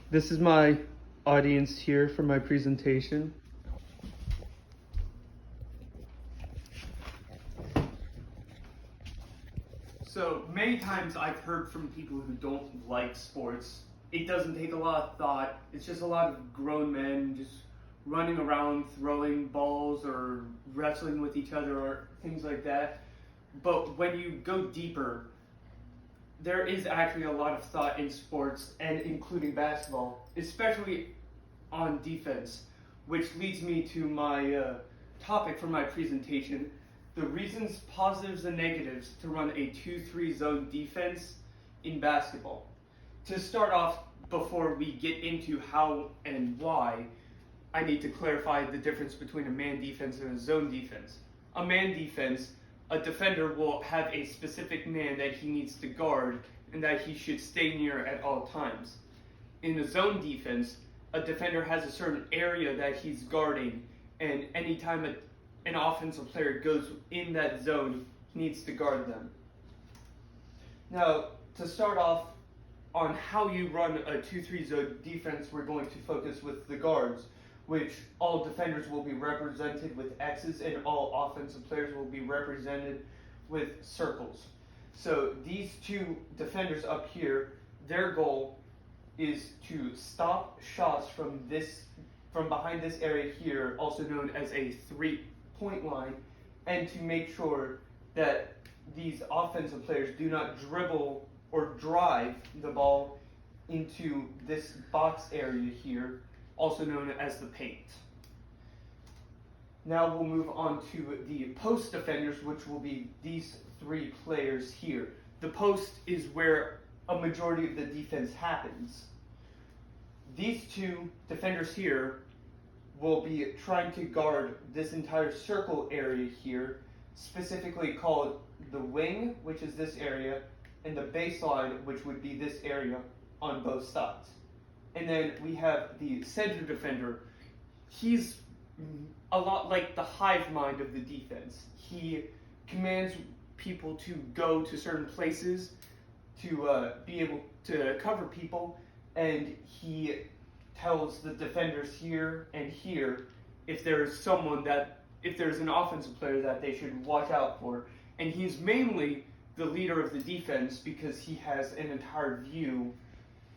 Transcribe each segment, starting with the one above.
This is my audience here for my presentation. So many times I've heard from people who don't like sports, it doesn't take a lot of thought. It's just a lot of grown men just running around throwing balls or wrestling with each other or things like that. But when you go deeper, there is actually a lot of thought in sports, and including basketball, especially on defense, which leads me to my topic for my presentation: the reasons, positives, and negatives to run a 2-3 zone defense in basketball. To start off, before we get into how and why, I need to clarify the difference between a man defense and a zone defense. A man defense, a defender will have a specific man that he needs to guard and that he should stay near at all times. In a zone defense, a defender has a certain area that he's guarding, and anytime an offensive player goes in that zone, he needs to guard them. Now, to start off on how you run a 2-3 zone defense, we're going to focus with the guards, which all defenders will be represented with X's and all offensive players will be represented with circles. So these two defenders up here, their goal is to stop shots from behind this area here, also known as a 3-point line, and to make sure that these offensive players do not dribble or drive the ball into this box area here, also known as the paint. Now we'll move on to the post defenders, which will be these three players here. The post is where a majority of the defense happens. These two defenders here will be trying to guard this entire circle area here, specifically called the wing, which is this area, and the baseline, which would be this area on both sides. And then we have the center defender. He's a lot like the hive mind of the defense. He commands people to go to certain places to be able to cover people, and he tells the defenders here and here if there's an offensive player that they should watch out for. And he's mainly the leader of the defense because he has an entire view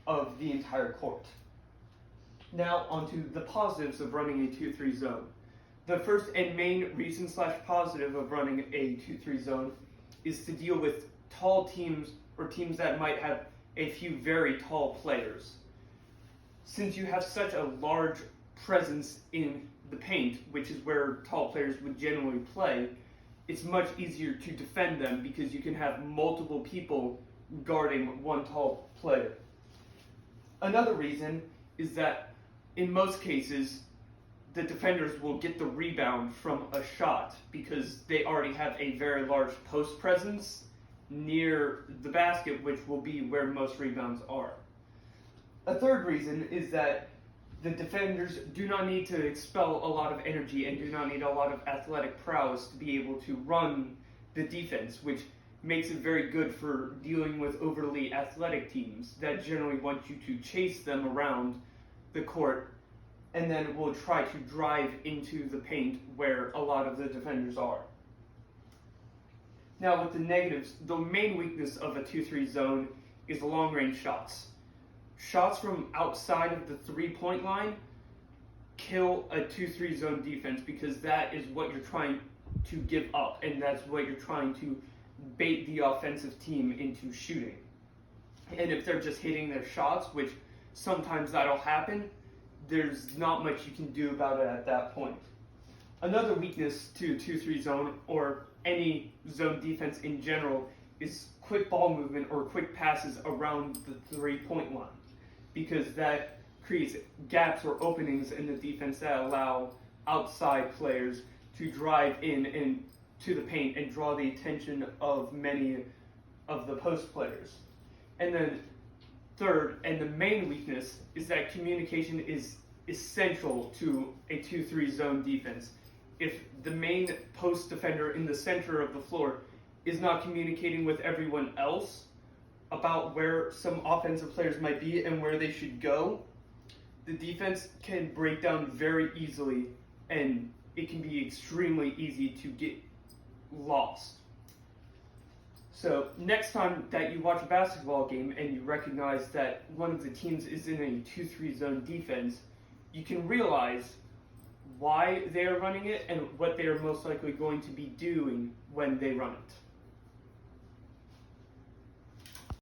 of the entire court. Now onto the positives of running a 2-3 zone. The first and main reason / positive of running a 2-3 zone is to deal with tall teams or teams that might have a few very tall players. Since you have such a large presence in the paint, which is where tall players would generally play, it's much easier to defend them because you can have multiple people guarding one tall player. Another reason is that in most cases, the defenders will get the rebound from a shot because they already have a very large post presence near the basket, which will be where most rebounds are. A third reason is that the defenders do not need to expel a lot of energy and do not need a lot of athletic prowess to be able to run the defense, which makes it very good for dealing with overly athletic teams that generally want you to chase them around the court and then will try to drive into the paint where a lot of the defenders are. Now with the negatives, the main weakness of a 2-3 zone is long-range shots. Shots from outside of the 3-point line kill a 2-3 zone defense because that is what you're trying to give up, and that's what you're trying to bait the offensive team into shooting. And if they're just hitting their shots, which sometimes that'll happen, there's not much you can do about it at that point. Another weakness to 2-3 zone or any zone defense in general is quick ball movement or quick passes around the 3-point line, because that creates gaps or openings in the defense that allow outside players to drive in and to the paint and draw the attention of many of the post players. And then third, and the main weakness, is that communication is essential to a 2-3 zone defense. If the main post defender in the center of the floor is not communicating with everyone else about where some offensive players might be and where they should go, the defense can break down very easily, and it can be extremely easy to get lost. So next time that you watch a basketball game and you recognize that one of the teams is in a 2-3 zone defense, you can realize why they are running it and what they are most likely going to be doing when they run it.